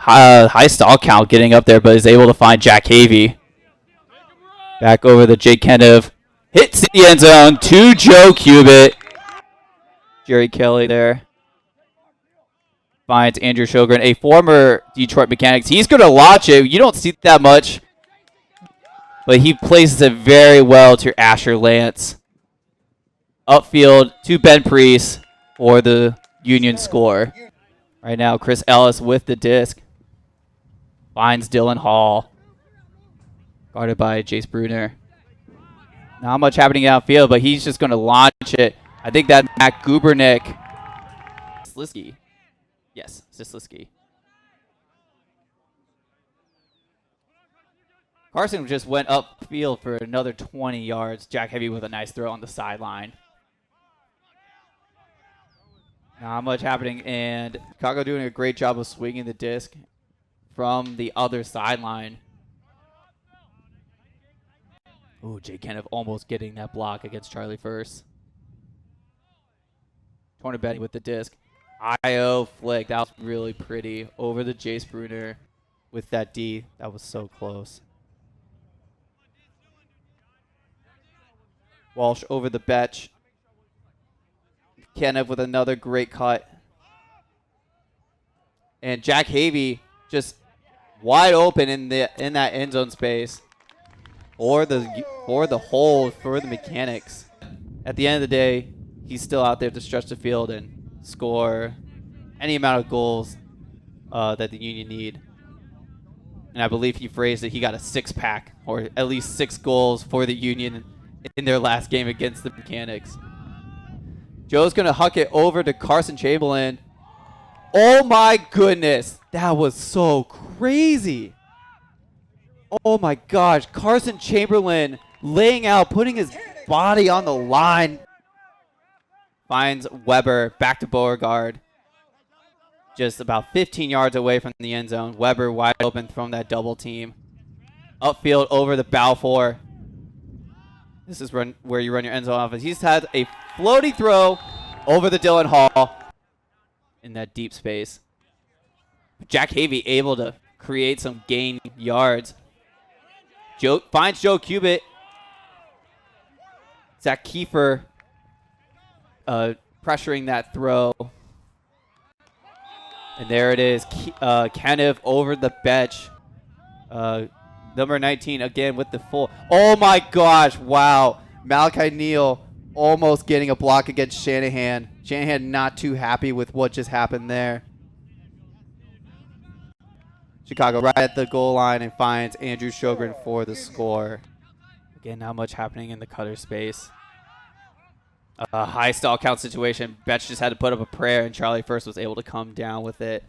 high stall count getting up there, but is able to find Jack Havey. Back over to Jake Kenev. Hits the end zone to Joe Cubit. Jerry Kelly there. Finds Andrew Sjogren, a former Detroit Mechanix. He's going to launch it. You don't see that much. But he places it very well to Asher Lance. Upfield to Ben Priest for the Union score. Right now, Chris Ellis with the disc. Finds Dylan Hall. Guarded by Jace Bruner. Not much happening outfield, but he's just going to launch it. I think that Matt Gubernick. Slisky. Yes, Sislisky. Carson just went upfield for another 20 yards. Jack Heavy with a nice throw on the sideline. Not much happening, and Chicago doing a great job of swinging the disc from the other sideline. Ooh, Jay Kenneth almost getting that block against Charlie First. Torner Betty with the disc. I.O. flick. That was really pretty. Over the Jace Bruner with that D. That was so close. Walsh over the Betch. Kenneth with another great cut. And Jack Havey just wide open in that end zone space. Or the hold for the Mechanix. At the end of the day, he's still out there to stretch the field and score any amount of goals that the Union need. And I believe he phrased it, he got a six-pack, or at least 6 goals for the Union in their last game against the Mechanix. Joe's going to huck it over to Carson Chamberlain. Oh my goodness, that was so crazy. Oh my gosh, Carson Chamberlain laying out, putting his body on the line. Finds Weber, back to Beauregard. Just about 15 yards away from the end zone. Weber wide open from that double team. Upfield over the Balfour. This is where you run your end zone offense. He's had a floaty throw over the Dylan Hall in that deep space. Jack Havey able to create some gain yards. Joe finds Joe Cubit. Zach Kiefer pressuring that throw. And there it is. Kenneth over the Betch. Number 19 again with the full. Oh my gosh. Wow. Malachi Neal almost getting a block against Shanahan. Shanahan not too happy with what just happened there. Chicago right at the goal line and finds Andrew Sjogren for the score. Again, not much happening in the cutter space. A high stall count situation. Betch just had to put up a prayer, and Charlie First was able to come down with it.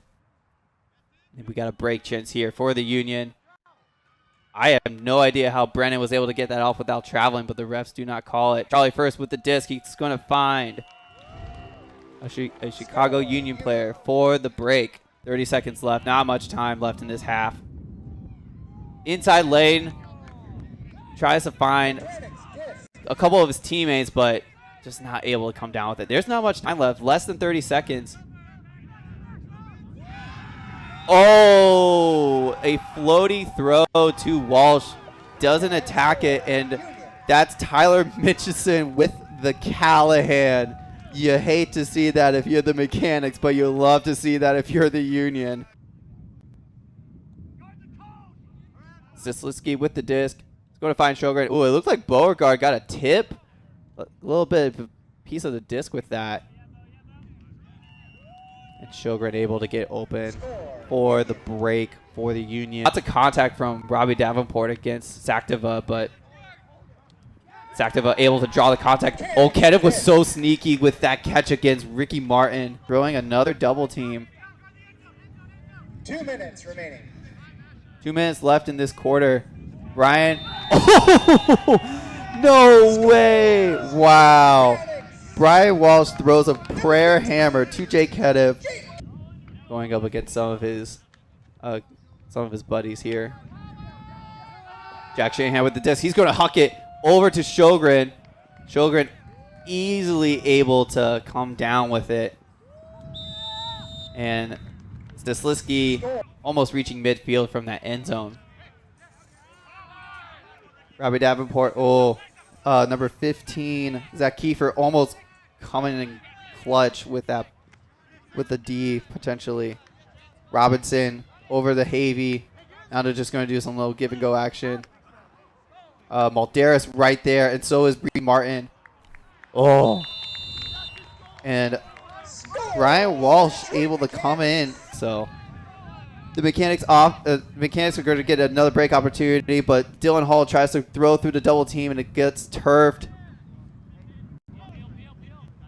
And we got a break chance here for the Union. I have no idea how Brennan was able to get that off without traveling, but the refs do not call it. Charlie First with the disc. He's going to find a Chicago Union player for the break. 30 seconds left. Not much time left in this half. Inside lane. Tries to find a couple of his teammates, but just not able to come down with it. There's not much time left. Less than 30 seconds. Oh, a floaty throw to Walsh. Doesn't attack it, and that's Tyler Mitchison with the Callahan. You hate to see that if you're the Mechanix, but you love to see that if you're the Union. Sislisky with the disc. He's going to find Sjogren. Ooh, it looks like Beauregard got a tip. A little bit of a piece of the disc with that. And Sjogren able to get open for the break for the Union. Lots of contact from Robbie Davenport against Saktiva, but Saktiva able to draw the contact. Oh, Kenneth was so sneaky with that catch against Ricky Martin. Throwing another double team. 2 minutes remaining. 2 minutes left in this quarter. Brian. Oh, no way. Wow. Brian Walsh throws a prayer hammer to Jake Kenneth. Going up against some of his buddies here. Jack Shanahan with the disc. He's going to huck it over to Sjogren. Sjogren easily able to come down with it. And Stislisky almost reaching midfield from that end zone. Robbie Davenport, number 15, Zach Kiefer almost coming in clutch with the D potentially. Robinson over the Havy. Now they're just going to do some little give and go action. Malderis right there, and so is Bree Martin. Oh. And Brian Walsh able to come in. So the Mechanics are going to get another break opportunity, but Dylan Hall tries to throw through the double team, and it gets turfed.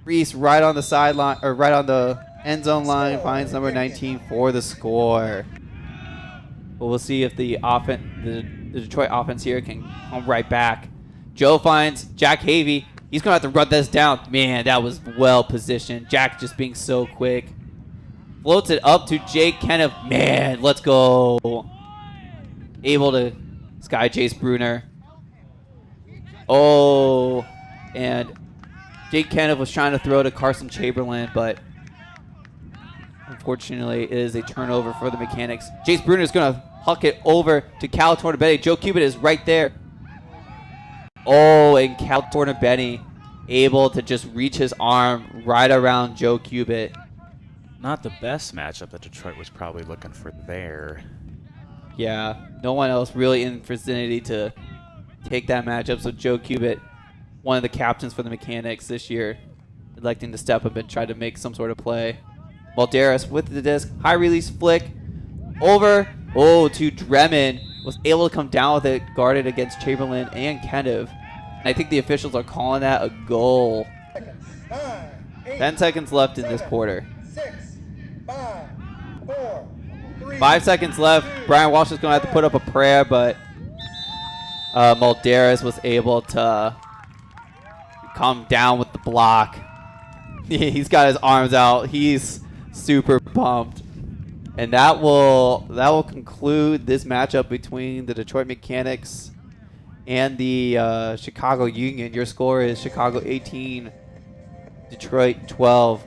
Reese right on the sideline, or right on the end zone line, finds number 19 for the score. But we'll see if the Detroit offense here can come right back. Joe finds Jack Havy. He's going to have to run this down. Man, that was well positioned. Jack just being so quick. Floats it up to Jake Kenneth. Man, let's go. Able to sky chase Bruner. Oh, and Jake Kenneth was trying to throw to Carson Chamberlain, but unfortunately it is a turnover for the Mechanics. Jace Bruner is going to huck it over to Cal Tornabetti. Joe Cubit is right there. Oh, and Cal Tornabetti able to just reach his arm right around Joe Cubit. Not the best matchup that Detroit was probably looking for there. Yeah, no one else really in vicinity to take that matchup. So Joe Cubit, one of the captains for the Mechanics this year, electing to step up and try to make some sort of play. Valderas with the disc, high release flick, over, to Dremen, was able to come down with it, guarded against Chamberlain and Kenev. And I think the officials are calling that a goal. 10 seconds left in this quarter. 5 seconds left. Brian Walsh is going to have to put up a prayer, but Malderas was able to come down with the block. He's got his arms out. He's super pumped. And that will conclude this matchup between the Detroit Mechanics and the Chicago Union. Your score is Chicago 18, Detroit 12.